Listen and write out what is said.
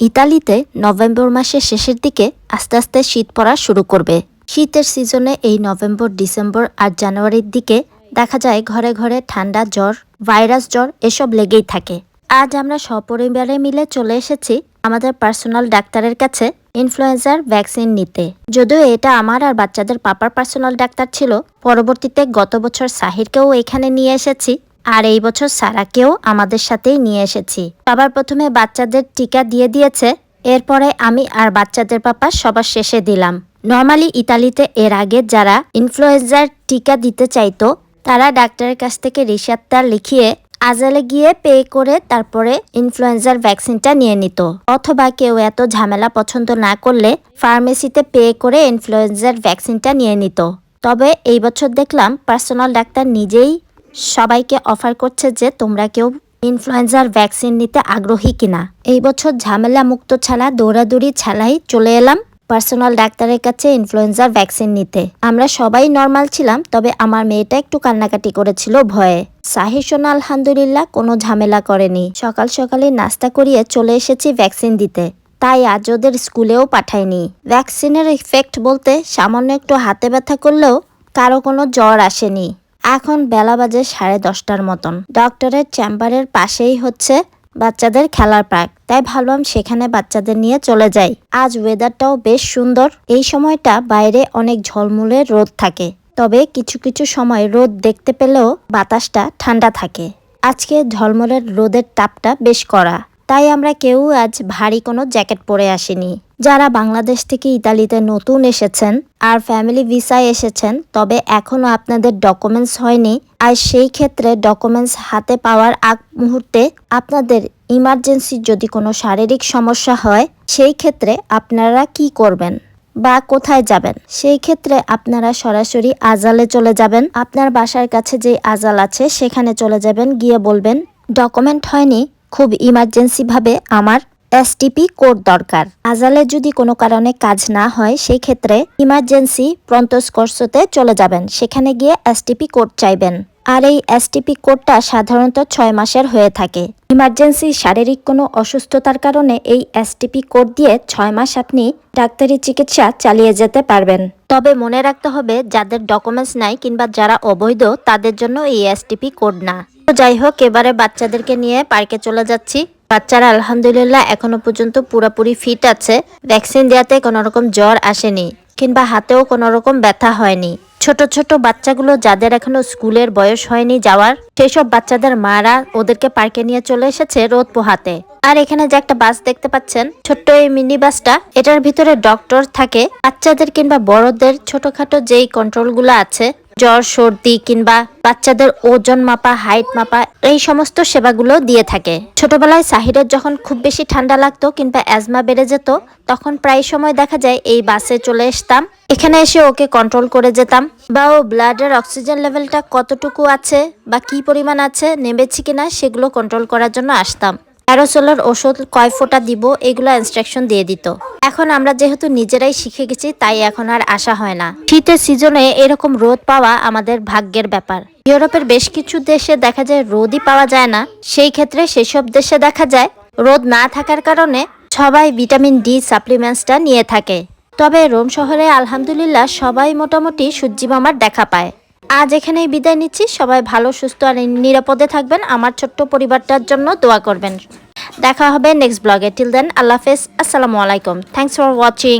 ইতালিতে নভেম্বর মাসের শেষের দিকে আস্তে আস্তে শীত পড়া শুরু করবে। শীতের সিজনে এই নভেম্বর, ডিসেম্বর আর জানুয়ারির দিকে দেখা যায় ঘরে ঘরে ঠান্ডা, জ্বর, ভাইরাস জ্বর এসব লেগেই থাকে। আজ আমরা সপরিবারে মিলে চলে এসেছি আমাদের পার্সোনাল ডাক্তারের কাছে ইনফ্লুয়েঞ্জার ভ্যাকসিন নিতে। যদিও এটা আমার আর বাচ্চাদের পাপার পার্সোনাল ডাক্তার ছিল, পরবর্তীতে গত বছর সাহিরকেও এখানে নিয়ে এসেছি আর এই বছর সারাকেও আমাদের সাথেই নিয়ে এসেছি। সবার প্রথমে বাচ্চাদের টিকা দিয়ে দিয়েছে, এরপরে আমি আর বাচ্চাদের পাপা সবার শেষে দিলাম। নর্মালি ইতালিতে এর আগে যারা ইনফ্লুয়েঞ্জার টিকা দিতে চাইতো তারা ডাক্তারের কাছ থেকে রিসিপ্টটা লিখিয়ে আজালে গিয়ে পে করে তারপরে ইনফ্লুয়েঞ্জার ভ্যাকসিনটা নিয়ে নিত, অথবা কেউ এত ঝামেলা পছন্দ না করলে ফার্মেসিতে পে করে ইনফ্লুয়েঞ্জার ভ্যাকসিনটা নিয়ে নিত। তবে এই বছর দেখলাম পার্সোনাল ডাক্তার নিজেই সবাইকে অফার করছে যে তোমরা কেউ ইনফ্লুয়েঞ্জার ভ্যাকসিন নিতে আগ্রহী কিনা। এই বছর ঝামেলা মুক্ত ছাড়া দৌড়াদৌড়ি ছাড়াই চলে এলাম পার্সোনাল ডাক্তারের কাছে ইনফ্লুয়েঞ্জার ভ্যাকসিন নিতে। আমরা সবাই নর্মাল ছিলাম, তবে আমার মেয়েটা একটু কান্নাকাটি করেছিল ভয়ে। সাহির সোনা আলহামদুলিল্লাহ কোনো ঝামেলা করেনি। সকাল সকালে নাস্তা করিয়ে চলে এসেছি ভ্যাকসিন দিতে, তাই আজ ওদের স্কুলেও পাঠাইনি। ভ্যাকসিনের ইফেক্ট বলতে সামান্য একটু হাতে ব্যথা করলেও কারো কোনো জ্বর আসেনি। এখন বেলা বাজে 10:30টার মতন। ডক্টরের চেম্বারের পাশেই হচ্ছে বাচ্চাদের খেলার পার্ক, তাই ভাবলাম সেখানে বাচ্চাদের নিয়ে চলে যাই। আজ ওয়েদারটাও বেশ সুন্দর। এই সময়টা বাইরে অনেক ঝলমলে রোদ থাকে, তবে কিছু কিছু সময় রোদ দেখতে পেলেও বাতাসটা ঠান্ডা থাকে। আজকে ঝলমলের রোদের তাপটা বেশ কড়া, তাই আমরা কেউ আজ ভারী কোনো জ্যাকেট পরে আসিনি। যারা বাংলাদেশ থেকে ইতালিতে নতুন এসেছেন আর ফ্যামিলি ভিসায় এসেছেন, তবে এখনও আপনাদের ডকুমেন্টস হয়নি, আর সেই ক্ষেত্রে ডকুমেন্টস হাতে পাওয়ার আগ মুহূর্তে আপনাদের ইমার্জেন্সি যদি কোনো শারীরিক সমস্যা হয়, সেই ক্ষেত্রে আপনারা কি করবেন বা কোথায় যাবেন? সেই ক্ষেত্রে আপনারা সরাসরি আজালে চলে যাবেন। আপনার বাসার কাছে যে আজাল আছে সেখানে চলে যাবেন, গিয়ে বলবেন ডকুমেন্ট হয়নি, খুব ইমার্জেন্সি ভাবে আমার এসটিপি কোড দরকার। আজালে যদি কোনো কারণে কাজ না হয়, সেই ক্ষেত্রে ইমার্জেন্সি প্রন্তস্কর্সতে চলে যাবেন, সেখানে গিয়ে এসটিপি কোড চাইবেন। আর এই এসটিপি কোডটা সাধারণত 6 মাসের হয়ে থাকে। ইমার্জেন্সি শারীরিক কোনো অসুস্থতার কারণে এই এসটিপি কোড দিয়ে 6 মাস আপনি ডাক্তারি চিকিৎসা চালিয়ে যেতে পারবেন। তবে মনে রাখতে হবে যাদের ডকুমেন্টস নাই কিংবা যারা অবৈধ তাদের জন্য এই এসটিপি কোড না। তো যাই হোক, এবারে বাচ্চাদেরকে নিয়ে পার্কে চলে যাচ্ছি। বাচ্চারা আলহামদুলিল্লাহ এখনো পর্যন্ত পুরোপুরি ফিট আছে। ভ্যাকসিন দেওয়াতে কোনো রকম জ্বর আসেনি কিংবা হাতেও কোনো রকম ব্যথা হয়নি। ছোট ছোট বাচ্চাগুলো যাদের এখনো স্কুলের বয়স হয়নি যাওয়ার, সেই সব বাচ্চাদের মারা ওদেরকে পার্কে নিয়ে চলে এসেছে রোদ পোহাতে। আর এখানে যে একটা বাস দেখতে পাচ্ছেন, ছোট্ট এই মিনি বাসটা, এটার ভিতরে ডক্টর থাকে। বাচ্চাদের কিংবা বড়দের ছোটখাটো যেই কন্ট্রোলগুলো আছে, জ্বর, সর্দি কিংবা বাচ্চাদের ওজন মাপা, হাইট মাপা, এই সমস্ত সেবাগুলো দিয়ে থাকে। ছোটবেলায় সাহিরের যখন খুব বেশি ঠান্ডা লাগতো কিংবা অ্যাজমা বেড়ে যেত, তখন প্রায় সময় দেখা যায় এই বাসে চলে আসতাম। এখানে এসে ওকে কন্ট্রোল করে যেতাম, বা ও ব্লাডের অক্সিজেন লেভেলটা কতটুকু আছে বা কি পরিমাণ আছে, নেমেছে কিনা, সেগুলো কন্ট্রোল করার জন্য আসতাম। অ্যারোসলের ওষুধ কয় ফোঁটা দিব এগুলো ইনস্ট্রাকশন দিয়ে দিত। এখন আমরা যেহেতু নিজেরাই শিখে গেছি, তাই এখন আর আসা হয় না। শীতের সিজনে এরকম রোদ পাওয়া আমাদের ভাগ্যের ব্যাপার। ইউরোপের বেশ কিছু দেশে দেখা যায় রোদই পাওয়া যায় না। সেই ক্ষেত্রে সেসব দেশে দেখা যায় রোদ না থাকার কারণে সবাই ভিটামিন ডি সাপ্লিমেন্টসটা নিয়ে থাকে। তবে রোম শহরে আলহামদুলিল্লাহ সবাই মোটামুটি সূর্যি মামার দেখা পায়। আজ এখানেই বিদায় নিচ্ছি। সবাই ভালো, সুস্থ আর নিরাপদে থাকবেন। আমার ছোট্ট পরিবারটার জন্য দোয়া করবেন। দেখা হবে নেক্সট ব্লগে। টিল দেন, আল্লাহ হাফেজ, আসসালামু আলাইকুম। Thanks for watching.